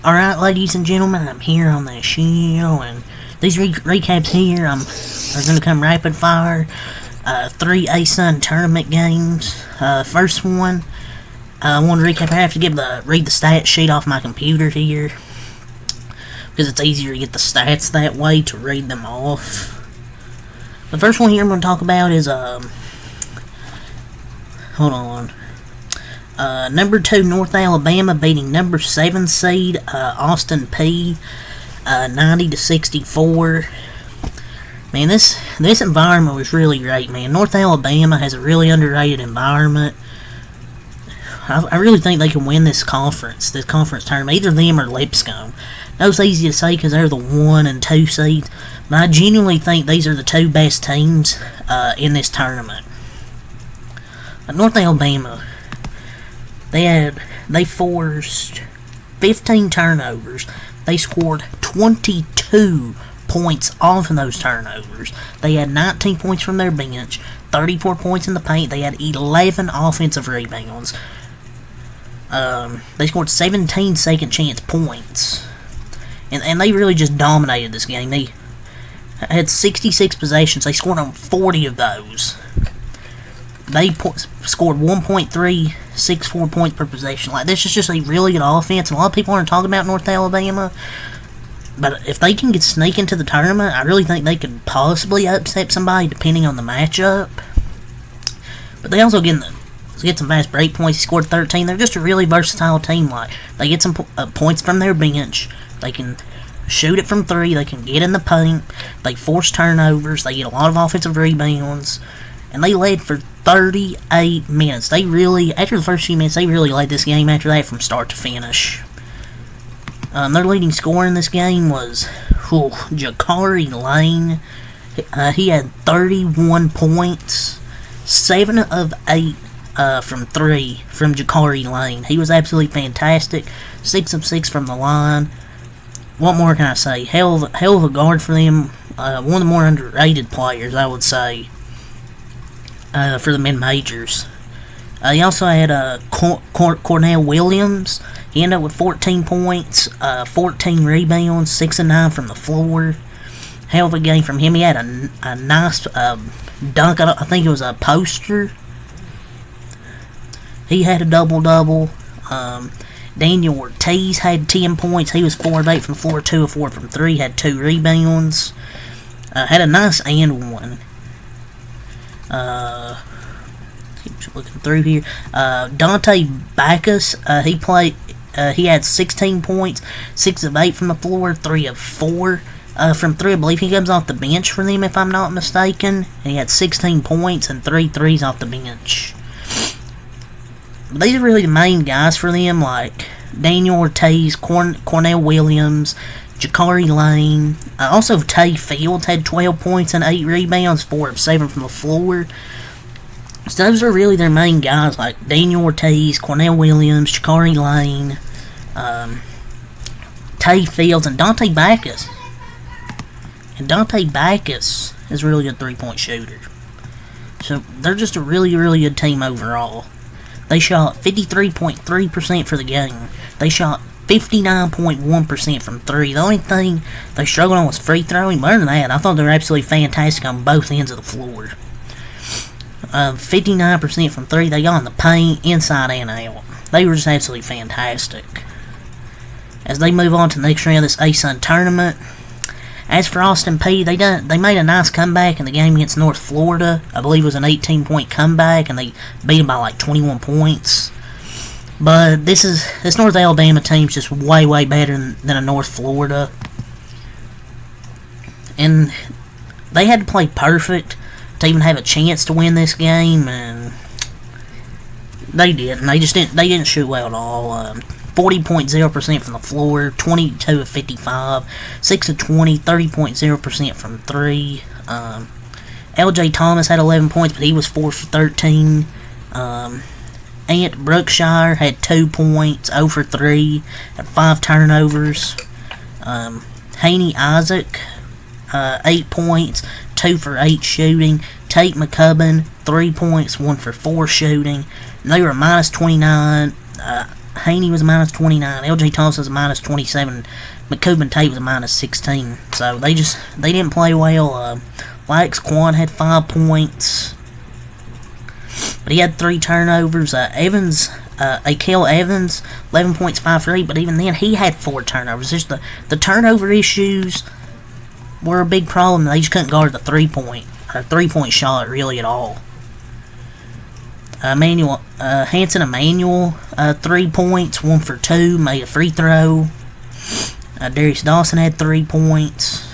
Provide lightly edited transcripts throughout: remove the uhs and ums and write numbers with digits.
Alright, ladies and gentlemen, I'm here on the show, and these recaps here are going to come rapid fire. 3 ASUN tournament games. First one, I want to recap. I have to read the stat sheet off my computer here, because it's easier to get the stats that way to read them off. The first one here I'm going to talk about is, hold on. Number 2 North Alabama beating number 7 seed Austin Peay 90-64. Man, this environment was really great, man. North Alabama has a really underrated environment. I really think they can win this conference tournament. Either them or Lipscomb. That's easy to say because they're the 1 and 2 seeds, but I genuinely think these are the 2 best teams in this tournament. North Alabama, they forced 15 turnovers. They scored 22 points off of those turnovers. They had 19 points from their bench, 34 points in the paint. They had 11 offensive rebounds. They scored 17 second chance points. And they really just dominated this game. They had 66 possessions. They scored on 40 of those. They scored 1.364 points per possession. Like, this is just a really good offense. A lot of people aren't talking about North Alabama, but if they can sneak into the tournament, I really think they could possibly upset somebody depending on the matchup. But they also get some fast break points. He scored 13. They're just a really versatile team. Like, they get some points from their bench. They can shoot it from 3. They can get in the paint. They force turnovers. They get a lot of offensive rebounds. And they led for 38 minutes. After the first few minutes, they really led this game after that from start to finish. Their leading scorer in this game was Jakari Lane. He had 31 points, 7 of 8 from 3 from Jakari Lane. He was absolutely fantastic. 6 of 6 from the line. What more can I say? Hell of a guard for them. One of the more underrated players, I would say, for the mid-majors. He also had Cornell Williams. He ended up with 14 points, 14 rebounds, 6 and 9 from the floor. Hell of a game from him. He had a nice dunk. I think it was a poster. He had a double-double. Daniel Ortiz had 10 points. He was 4 of 8 from the floor, 2 of 4 from 3. Had 2 rebounds. Had a nice and one. Keep looking through here. Dante Backus, he had 16 points, 6 of 8 from the floor, 3 of 4 from 3. I believe he comes off the bench for them, if I'm not mistaken. And he had 16 points and 3 threes off the bench. But these are really the main guys for them, like Daniel Ortiz, Cornell Williams, Jakari Lane. Also, Tay Fields had 12 points and 8 rebounds, 4 of 7 from the floor. So those are really their main guys, like Daniel Ortiz, Cornell Williams, Jakari Lane, Tay Fields, and Dante Backus. And Dante Backus is a really good 3-point shooter. So they're just a really, really good team overall. They shot 53.3% for the game. They shot 59.1% from 3. The only thing they struggled on was free throwing. But other than that, I thought they were absolutely fantastic on both ends of the floor. 59% from 3. They got in the paint, inside and out. They were just absolutely fantastic. As they move on to the next round of this ASUN tournament, as for Austin Peay, they made a nice comeback in the game against North Florida. I believe it was an 18-point comeback, and they beat them by like 21 points. But this North Alabama team's just way, way better than a North Florida. And they had to play perfect to even have a chance to win this game, and they didn't. They didn't shoot well at all. 40.0% from the floor, 22 of 55, 6 of 20, 30.0% from 3. LJ Thomas had 11 points, but he was 4 for 13. Ant Brookshire had 2 points, 0 for 3, had 5 turnovers. Haney Isaac, 8 points, 2 for 8 shooting. Tate McCubbin, 3 points, 1 for 4 shooting. And they were minus 29. Haney was a minus 29. LJ Thompson was a minus 27. McCubbin Tate was a minus 16. So they didn't play well. Lax Quan had 5 points, but he had 3 turnovers. Akil Evans, 11 points, 5 for 8, but even then he had 4 turnovers. Just the turnover issues were a big problem. They just couldn't guard the 3-point shot really at all. Hanson Emmanuel, 3 points, 1 for 2, made a free throw. Darius Dawson had 3 points.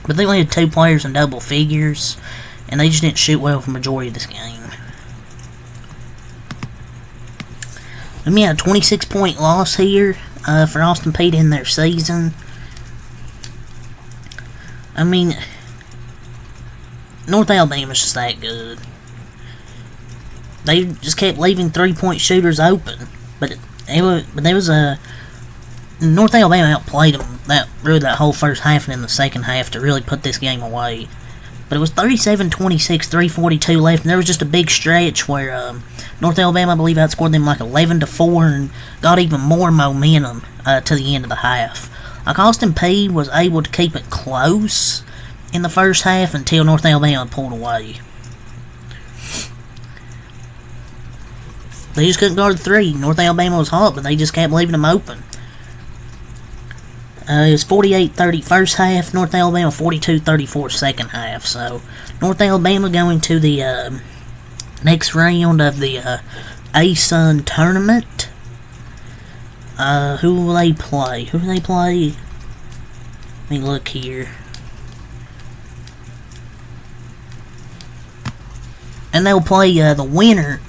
But they only had 2 players in double figures, and they just didn't shoot well for the majority of this game. We had a 26-point loss here for Austin Peay in their season. I mean, North Alabama's just that good. They just kept leaving 3-point shooters open, but there was a North Alabama outplayed them that whole first half and in the second half to really put this game away. But it was 37-26, 3:42 left, and there was just a big stretch where North Alabama, I believe, outscored them like 11-4 and got even more momentum to the end of the half. Like Austin Peay was able to keep it close in the first half until North Alabama pulled away. They just couldn't guard the 3. North Alabama was hot, but they just kept leaving them open. It was 48-30 first half, North Alabama 42-34 second half. So, North Alabama going to the next round of the ASUN tournament. Who will they play? Let me look here. And they'll play the winner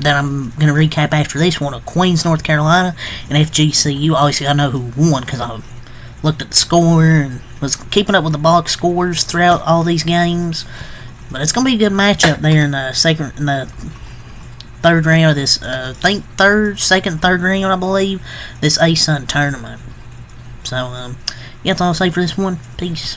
that I'm going to recap after this one of Queens, North Carolina, and FGCU. Obviously, I know who won because I looked at the score and was keeping up with the box scores throughout all these games. But it's going to be a good matchup there in the third round of this, third round, I believe, this ASUN tournament. So, yeah, that's all I'll say for this one. Peace.